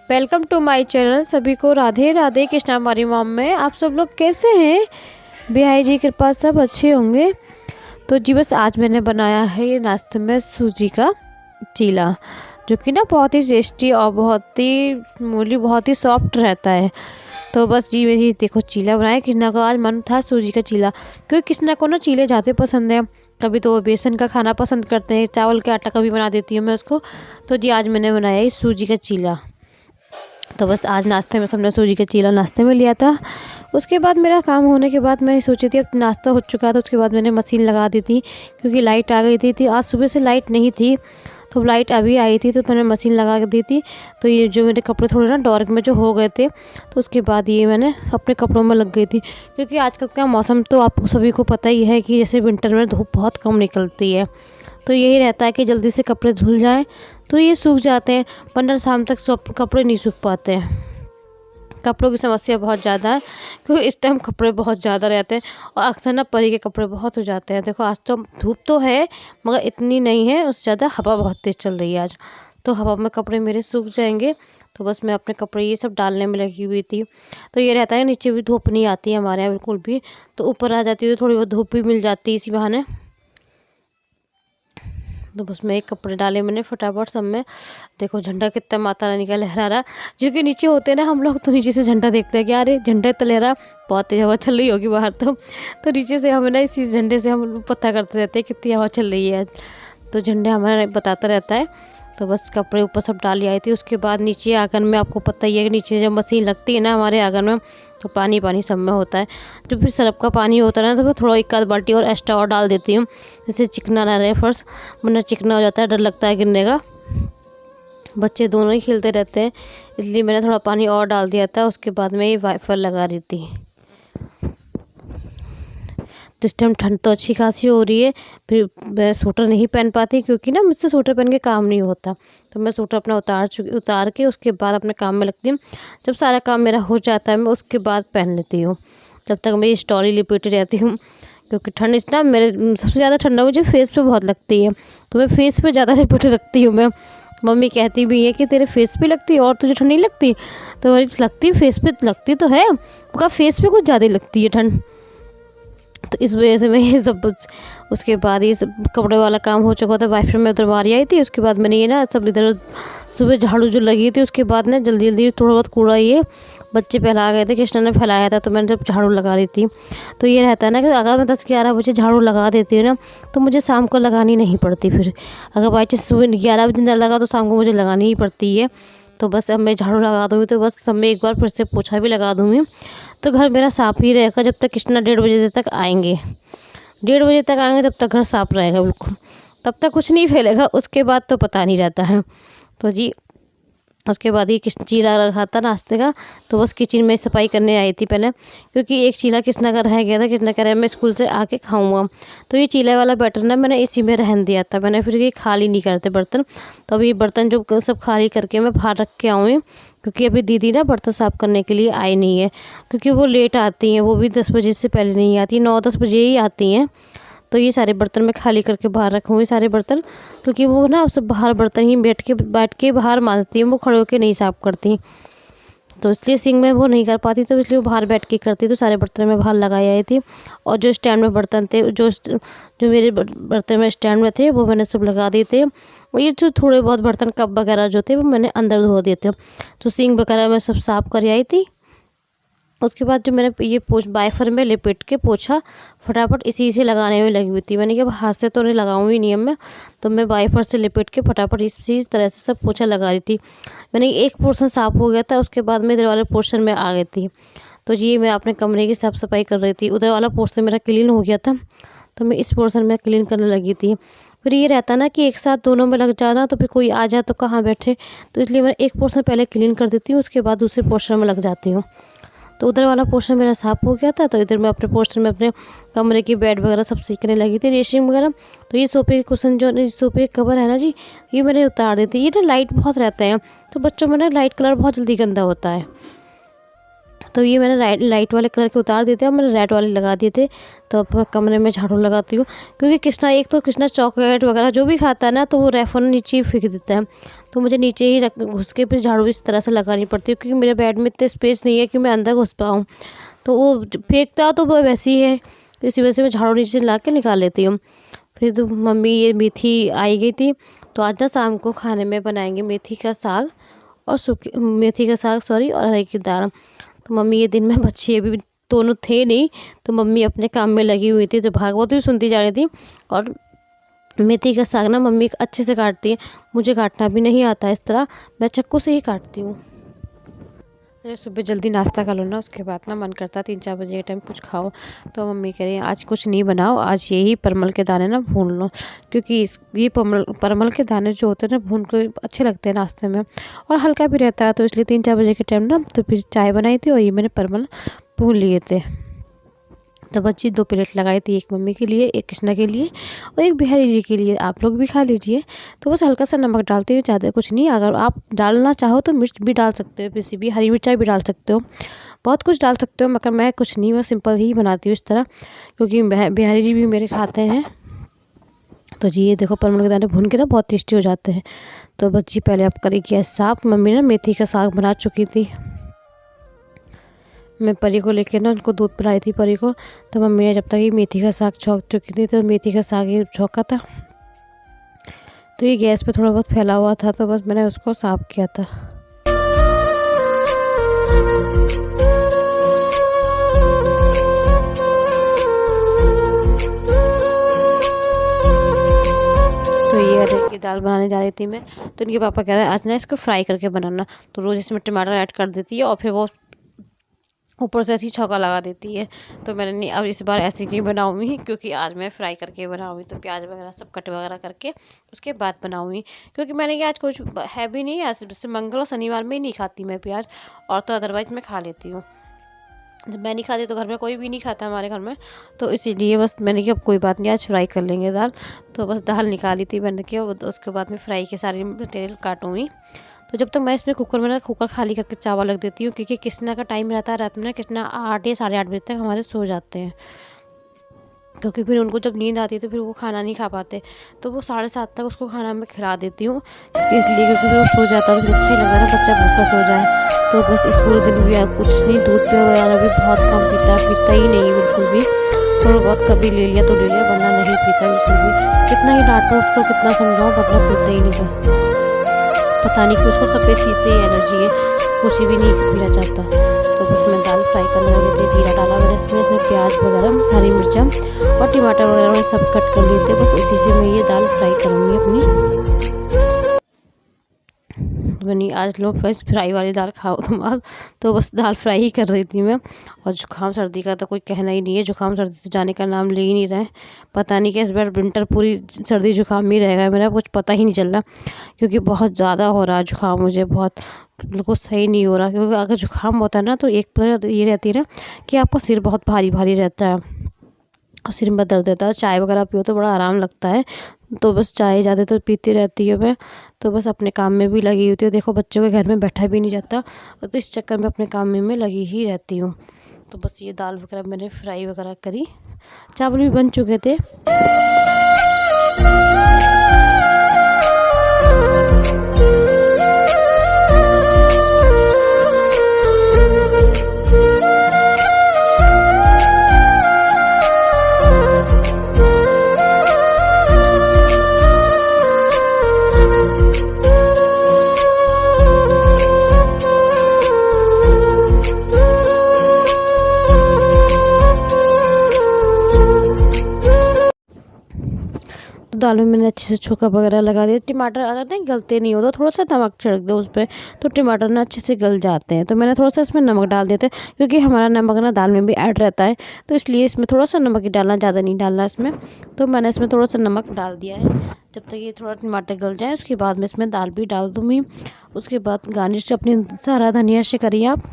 Welcome to my channel. सभी को राधे राधे। कृष्णा हमारी मॉम में आप सब लोग कैसे हैं? बिहाई जी की कृपा सब अच्छे होंगे। तो जी बस आज मैंने बनाया है ये नाश्ते में सूजी का चीला, जो कि ना बहुत ही टेस्टी और बहुत ही मूली बहुत ही सॉफ्ट रहता है। तो बस जी मेरी देखो चीला बनाया। कृष्णा का आज मन था सूजी का चीला, क्योंकि कृष्णा को ना चीले ज़्यादा पसंद है। कभी तो वो बेसन का खाना पसंद करते हैं, चावल के आटा का भी बना देती हूँ मैं उसको। तो जी आज मैंने बनाया ये सूजी का चीला। तो बस आज नाश्ते में सबने सूजी का चीला नाश्ते में लिया था। उसके बाद मेरा काम होने के बाद मैं सोची थी अब नाश्ता हो चुका था, उसके बाद मैंने मशीन लगा दी थी, क्योंकि लाइट आ गई थी। आज सुबह से लाइट नहीं थी, तो लाइट अभी आई थी तो मैंने मशीन लगा दी थी। तो ये जो मेरे कपड़े थोड़े ना डार्क में जो हो गए थे, तो उसके बाद ये मैंने अपने कपड़ों में लग गई थी। क्योंकि आजकल का मौसम तो आपको सभी को पता ही है कि जैसे विंटर में धूप बहुत कम निकलती है, तो यही रहता है कि जल्दी से कपड़े धुल जाएं तो ये सूख जाते हैं, वरना शाम तक सब कपड़े नहीं सूख पाते हैं। कपड़ों की समस्या बहुत ज़्यादा है, क्योंकि इस टाइम कपड़े बहुत ज़्यादा रहते हैं और अक्सर ना परी के कपड़े बहुत हो जाते हैं। देखो आज तो धूप तो है मगर इतनी नहीं है, उससे ज़्यादा हवा बहुत तेज़ चल रही है आज, तो हवा में कपड़े मेरे सूख जाएंगे। तो बस मैं अपने कपड़े ये सब डालने में लगी हुई थी। तो ये रहता है नीचे भी धूप नहीं आती है हमारे यहाँ बिल्कुल भी, तो ऊपर आ जाती है तो थोड़ी बहुत धूप भी मिल जाती है इसी बहाने। तो बस मैं एक कपड़े डाले मैंने फटाफट सब में। देखो झंडा कितना माता रानी का लहरा रहा, जो कि नीचे होते हैं ना हम लोग, तो नीचे से झंडा देखते हैं कि अरे झंडा तो लहरा, बहुत तेज हवा चल रही होगी बाहर। तो नीचे से हमें ना इसी झंडे से हम पता करते रहते हैं कितनी हवा चल रही है। तो झंडे हमारा बताता रहता है। तो बस कपड़े ऊपर सब डाल आई थी। उसके बाद नीचे आंगन में आपको पता ही है कि नीचे जब मशीन लगती है ना हमारे आंगन में, तो पानी पानी सब में होता है। तो फिर सरफ का पानी होता है ना, तो मैं थोड़ा एक आध बाल्टी और एक्स्ट्रा और डाल देती हूँ, जिससे चिकना ना रहे फर्श, वरना चिकना हो जाता है, डर लगता है गिरने का। बच्चे दोनों ही खेलते रहते हैं, इसलिए मैंने थोड़ा पानी और डाल दिया था। उसके बाद मैं ये वाइपर लगा रही थी। तो इस टाइम ठंड तो अच्छी खासी हो रही है, फिर मैं स्वेटर नहीं पहन पाती, क्योंकि ना मुझसे स्वेटर पहन के काम नहीं होता। तो मैं स्वेटर अपना उतार के उसके बाद अपने काम में लगती हूँ। जब सारा काम मेरा हो जाता है मैं उसके बाद पहन लेती हूँ। जब तक मैं स्टॉली लिपेटी रहती हूँ, क्योंकि ठंड इस टाइम मेरे सबसे ज़्यादा ठंडा मुझे फेस पे बहुत लगती है, तो मैं फेस पे ज़्यादा लिपेटे रखती हूँ मैं। मम्मी कहती भी है कि तेरे फेस पे लगती है और तुझे ठंड नहीं लगती, तो लगती फेस पे लगती तो है मगर फेस पे कुछ ज़्यादा लगती है ठंड। तो इस वजह से मैं ये सब उसके बाद ये सब कपड़े वाला काम हो चुका था। वाइफर में उधर बारी आई थी, उसके बाद मैंने ये ना सब इधर सुबह झाड़ू जो लगी थी, उसके बाद ना जल्दी जल्दी थोड़ा बहुत कूड़ा ये बच्चे फैला गए थे, कृष्णा ने फैलाया था, तो मैंने जब झाड़ू लगा रही थी। तो ये रहता है ना कि अगर मैं 10-11 बजे झाड़ू लगा देती हूँ ना, तो मुझे शाम को लगानी नहीं पड़ती। फिर अगर बाई चांस सुबह 11 बजे न लगा तो शाम को मुझे लगानी ही पड़ती है। तो बस अब मैं झाड़ू लगा दूँगी तो बस सब में एक बार फिर से पोछा भी लगा दूँगी, तो घर मेरा साफ़ ही रहेगा। जब तक कृष्णा 1:30 बजे तक आएंगे, 1:30 बजे तक आएंगे तब तक घर साफ़ रहेगा बिल्कुल, तब तक कुछ नहीं फैलेगा। उसके बाद तो पता नहीं रहता है। तो जी उसके बाद ये चीला रखा था नाश्ते का, तो बस किचन में सफाई करने आई थी पहले, क्योंकि एक चीला कृष्णा का रह गया था। कृष्णा कह रहा है मैं स्कूल से आके खाऊंगा, तो ये चीला वाला बैटर ना मैंने इसी में रहन दिया था। मैंने फिर ये खाली नहीं करते बर्तन, तो अभी बर्तन जो सब खाली करके मैं बाहर रख के आऊँगी, क्योंकि अभी दीदी ना बर्तन साफ़ करने के लिए आई नहीं है, क्योंकि वो लेट आती हैं, वो भी 10 बजे से पहले नहीं आती, 9-10 बजे ही आती हैं। तो ये सारे बर्तन मैं खाली करके बाहर रखूँगी सारे बर्तन, क्योंकि वो ना सब बाहर बर्तन ही बैठ के बाहर मांजती हैं, वो खड़े होकर नहीं साफ़ करती। तो इसलिए सिंक में वो नहीं कर पाती, तो इसलिए वो बाहर बैठ के करती। तो सारे बर्तन मैं बाहर लगाई आई थी, और जो स्टैंड में बर्तन थे, जो मेरे बर्तन में स्टैंड में थे, वो मैंने सब लगा दिए थे। और ये जो थोड़े बहुत बर्तन कप वगैरह जो थे वो मैंने अंदर धो दिए थे। तो सिंक वगैरह मैं सब साफ़ कर आई थी। उसके बाद जो मैंने ये वाइफर में लपेट के पोछा फटाफट इसी से लगाने में लगी हुई थी। मैंने कहा हाथ से तो नहीं लगाऊंगी नहीं अब मैं, तो मैं वाइफर से लपेट के फटाफट इसी तरह से सब पोछा लगा रही थी। मैंने एक पोर्शन साफ़ हो गया था, उसके बाद मैं इधर वाले पोर्शन में आ गई थी। तो जी मैं अपने कमरे की साफ़ सफाई कर रही थी। उधर वाला पोर्शन मेरा क्लीन हो गया था, तो मैं इस पोर्शन में क्लीन करने लगी थी। फिर ये रहता ना कि एक साथ दोनों में लग जाना, तो फिर कोई आ जाए तो कहाँ बैठे, तो इसलिए मैं एक पोर्शन पहले क्लीन कर देती हूँ, उसके बाद दूसरे पोर्शन में लग जाती हूँ। तो उधर वाला पोर्शन मेरा साफ़ हो गया था, तो इधर मैं अपने पोर्शन में अपने कमरे की बेड वगैरह सब सीखने लगी थी, रेशिंग वगैरह। तो ये सोफे के कुशन जो सोफे के कवर है ना जी, ये मैंने उतार दी थी। ये ना लाइट बहुत रहता है, तो बच्चों में ना लाइट कलर बहुत जल्दी गंदा होता है, तो ये मैंने लाइट वाले कलर के उतार दिए थे और मैंने रेड वाले लगा दिए थे। तो अब मैं कमरे में झाड़ू लगाती हूँ, क्योंकि कृष्णा एक तो कृष्णा चॉकलेट वगैरह जो भी खाता है ना, तो वो रेफर नीचे ही फेंक देता है। तो मुझे नीचे ही रख घुस के फिर झाड़ू इस तरह से लगानी पड़ती है, क्योंकि मेरे बेड में इतने स्पेस नहीं है कि मैं अंदर घुस पाऊँ। तो वो फेंकता तो वो वैसे ही है, तो इसी वजह से मैं झाड़ू नीचे ला के निकाल लेती हूँ। फिर तो मम्मी ये मेथी आई गई थी, तो आज ना शाम को खाने में बनाएंगे मेथी का साग और और अरहर की दाल। तो मम्मी ये दिन में बच्चे अभी दोनों थे नहीं, तो मम्मी अपने काम में लगी हुई थी, तो भागवत भी सुनती जा रही थी। और मेथी का साग ना मम्मी अच्छे से काटती है, मुझे काटना भी नहीं आता है इस तरह, मैं चाकू से ही काटती हूँ। जैसे सुबह जल्दी नाश्ता कर लो ना, उसके बाद ना मन करता है 3-4 बजे के टाइम कुछ खाओ। तो मम्मी कह रही है आज कुछ नहीं बनाओ, आज यही परमल के दाने ना भून लो, क्योंकि ये परमल के दाने जो होते हैं ना भून के अच्छे लगते हैं नाश्ते में, और हल्का भी रहता है। तो इसलिए 3-4 बजे के टाइम ना तो फिर चाय बनाई थी और ये मैंने परमल भून लिए थे। तो बच्ची 2 प्लेट लगाई थी, एक मम्मी के लिए, एक कृष्णा के लिए और एक बिहारी जी के लिए। आप लोग भी खा लीजिए। तो बस हल्का सा नमक डालती हूँ, ज़्यादा कुछ नहीं। अगर आप डालना चाहो तो मिर्च भी डाल सकते हो, किसी भी हरी मिर्चा भी डाल सकते हो, बहुत कुछ डाल सकते हो, मगर मैं कुछ नहीं, मैं सिंपल ही बनाती हूँ इस तरह, क्योंकि बिहारी जी भी मेरे खाते हैं। तो जी ये देखो परमल के दाने भून के ना बहुत टेस्टी हो जाते हैं। तो बच्ची पहले आप करी गैस साफ। मम्मी ना मेथी का साग बना चुकी थी, मैं परी को लेके ना उनको दूध पिलाई थी परी को। तो मम्मी ने जब तक ये मेथी का साग छौंक चुकी थी, तो मेथी का साग ही छौंका था, तो ये गैस पे थोड़ा बहुत फैला हुआ था, तो बस मैंने उसको साफ किया था। तो ये अरहर की दाल बनाने जा रही थी मैं, तो इनके पापा कह रहे हैं आज ना इसको फ्राई करके बनाना। तो रोज़ इसमें टमाटर ऐड कर देती है और फिर वो ऊपर से ऐसी छौंका लगा देती है। तो मैंने नहीं, अब इस बार ऐसी नहीं बनाऊँगी, क्योंकि आज मैं फ्राई करके बनाऊँगी। तो प्याज वगैरह सब कट वगैरह करके उसके बाद बनाऊँगी, क्योंकि मैंने कि आज कुछ है भी नहीं, आज जैसे मंगल और शनिवार में ही नहीं खाती मैं प्याज, और तो अदरवाइज़ मैं खा लेती हूँ। जब मैं नहीं खाती तो घर में कोई भी नहीं खाता हमारे घर में, तो इसीलिए बस मैंने कि अब कोई बात नहीं, आज फ्राई कर लेंगे दाल। तो बस दाल निकाली थी मैंने कि उसके बाद में फ्राई के सारी मटेरियल काटूँगी। तो जब तक मैं इसमें कुकर में ना कुकर खाली करके चावल रख देती हूँ, क्योंकि कृष्णा का टाइम रहता है रात में ना, कृष्णा 8 या 8:30 बजे तक हमारे सो जाते हैं, क्योंकि फिर उनको जब नींद आती है तो फिर वो खाना नहीं खा पाते। तो वो 7:30 तक उसको खाना मैं खिला देती हूँ, इसलिए क्योंकि फिर वो सो जाता है तो अच्छा ही लगता है ना, बच्चा भूखा सो जाए। तो बस इस पूरे दिन भी कुछ नहीं, दूध पे वगैरह भी बहुत कम पीता ही नहीं बिल्कुल भी, थोड़ा बहुत कभी ले लिया तो ले लिया, वरना नहीं पीता बिल्कुल भी। कितना ही डांटो उसको, कितना समझाओ, मतलब पीता ही नहीं है। पता नहीं कि उसको सफ़ेद चीज़ से ही एलर्जी है, कुछ भी नहीं पीना चाहता। तो बस मैं दाल फ्राई करने लगी थी, जीरा डाला मैंने इसमें प्याज वगैरह, हरी मिर्चा और टमाटर वगैरह मैं सब कट कर लिए थे। बस उसी से मैं ये दाल फ्राई करूँगी अपनी। बनी आज लो बस फ्राई वाली दाल खाओ तुम अब। तो बस दाल फ्राई ही कर रही थी मैं। और जुकाम सर्दी का तो कोई कहना ही नहीं है, जुकाम सर्दी तो जाने का नाम ले ही नहीं रहे। पता नहीं कि इस बार विंटर पूरी सर्दी जुकाम में रहेगा मेरा, कुछ पता ही नहीं चल रहा, क्योंकि बहुत ज़्यादा हो रहा है जुकाम, मुझे बहुत बिल्कुल सही नहीं हो रहा। क्योंकि अगर जुकाम होता है ना, तो एक ये रहती है ना कि आपका सिर बहुत भारी भारी रहता है और सिर में दर्द रहता है। चाय वगैरह पियो तो बड़ा आराम लगता है, तो बस चाय ज़्यादा तो पीती रहती है मैं। तो बस अपने काम में भी लगी होती है, देखो बच्चों के घर में बैठा भी नहीं जाता, तो इस चक्कर में अपने काम में मैं लगी ही रहती हूँ। तो बस ये दाल वगैरह मैंने फ्राई वगैरह करी, चावल भी बन चुके थे। दाल में मैंने अच्छे से छोंका वगैरह लगा दिया। टमाटर अगर नहीं गलते नहीं हो तो थोड़ा सा नमक छिड़क दो उस पर, तो टमाटर ना अच्छे से गल जाते हैं। तो मैंने थोड़ा सा इसमें नमक डाल देते, क्योंकि हमारा नमक ना दाल में भी ऐड रहता है, तो इसलिए इसमें थोड़ा सा नमक ही डालना, ज़्यादा नहीं डालना इसमें। तो मैंने इसमें थोड़ा सा नमक डाल दिया है। जब तक ये थोड़ा टमाटर गल जाए उसके बाद मैं इसमें दाल भी डाल दूँगी। उसके बाद गार्निश अपनी हरा धनिया से करिए आप।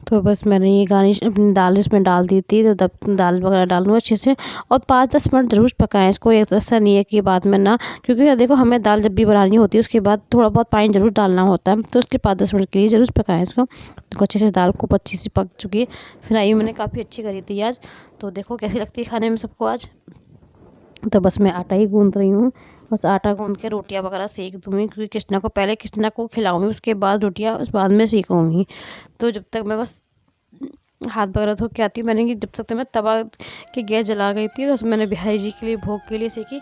तो बस मैंने ये गार्निश अपनी दाल इसमें डाल दी थी, तो तब दाल वगैरह डाल लूँ अच्छे से और 5-10 मिनट ज़रूर पकाएं इसको। एक ऐसा नहीं है कि बाद में ना, क्योंकि देखो हमें दाल जब भी बनानी होती है उसके बाद थोड़ा बहुत पानी ज़रूर डालना होता है, तो उसके 5-10 मिनट के लिए ज़रूर पकाएं इसको। तो अच्छे से दाल को अच्छी सी पक चुकी है। फ्राई मैंने काफ़ी अच्छी करी थी आज। तो देखो कैसी लगती है खाने में सबको आज। तो बस मैं आटा ही गूँध रही हूँ। बस आटा गूँध के रोटियां वगैरह सेक दूँगी, क्योंकि कृष्णा को पहले कृष्णा को खिलाऊंगी, उसके बाद रोटियां उस बाद में सेकूँगी। तो जब तक मैं बस हाथ वगैरह धो के आती हूँ, मैंने कि जब तक तो मैं तवा की गैस जला गई थी, बस मैंने बिहारी जी के लिए भोग के लिए सेकी।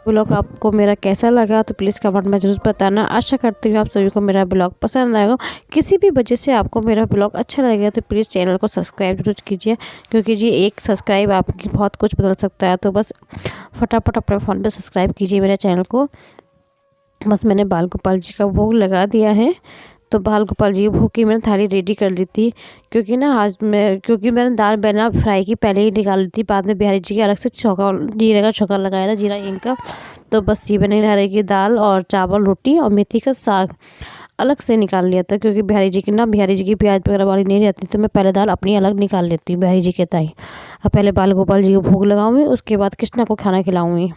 ब्लॉग आपको मेरा कैसा लगा तो प्लीज़ कमेंट में ज़रूर बताना। आशा करती हूँ आप सभी को मेरा ब्लॉग पसंद आएगा। किसी भी वजह से आपको मेरा ब्लॉग अच्छा लगेगा तो प्लीज़ चैनल को सब्सक्राइब जरूर कीजिए, क्योंकि जी एक सब्सक्राइब आपकी बहुत कुछ बदल सकता है। तो बस फटाफट अपने फ़ोन पे सब्सक्राइब कीजिए मेरे चैनल को। बस मैंने बाल गोपाल जी का भोग लगा दिया है। तो बाल गोपाल जी की भोग की मैंने थाली रेडी कर ली थी, क्योंकि मैंने दाल बना फ्राई की पहले ही निकाल ली थी, बाद में बिहारी जी के अलग से जीरे का छौंका लगाया था, जीरा हींग का। तो बस ये मैंने हरे की दाल और चावल रोटी और मेथी का साग अलग से निकाल लिया था, क्योंकि बिहारी जी की प्याज वगैरह वाली नहीं रहती, तो मैं पहले दाल अपनी अलग निकाल लेती हूँ बिहारी जी के ताई। अब पहले बाल गोपाल जी को भोग लगाऊंगी, उसके बाद कृष्णा को खाना खिलाऊंगी।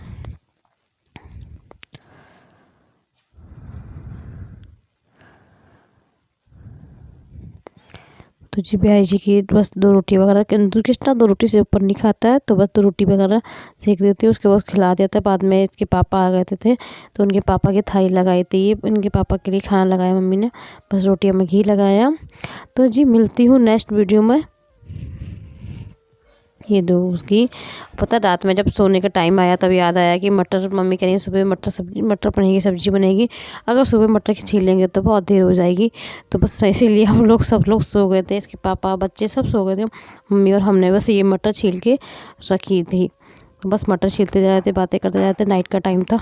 तो जी बिहारी जी की बस 2 रोटी वगैरह, कृष्णा 2 रोटी से ऊपर नहीं खाता है, तो बस 2 रोटी वगैरह सेक देती हूँ, उसके बाद खिला देता है। बाद में इसके पापा आ गए थे, तो उनके पापा की थाली लगाई थी, ये इनके पापा के लिए खाना लगाया मम्मी ने। बस रोटियों में घी लगाया। तो जी मिलती हूँ नेक्स्ट वीडियो में। ये दो उसकी पता, रात में जब सोने का टाइम आया तब याद आया कि मटर, मम्मी कह रही है सुबह मटर पनीर की सब्ज़ी बनेगी। अगर सुबह मटर छील लेंगे तो बहुत देर हो जाएगी। तो बस इसीलिए हम लोग सब लोग सो गए थे, इसके पापा बच्चे सब सो गए थे, मम्मी और हमने बस ये मटर छील के रखी थी। तो बस मटर छीलते जा रहे थे, बातें करते जा रहे थे, नाइट का टाइम था।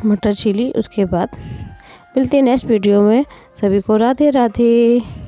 मटर छीली, उसके बाद मिलते हैं नेक्स्ट वीडियो में। सभी को राधे राधे।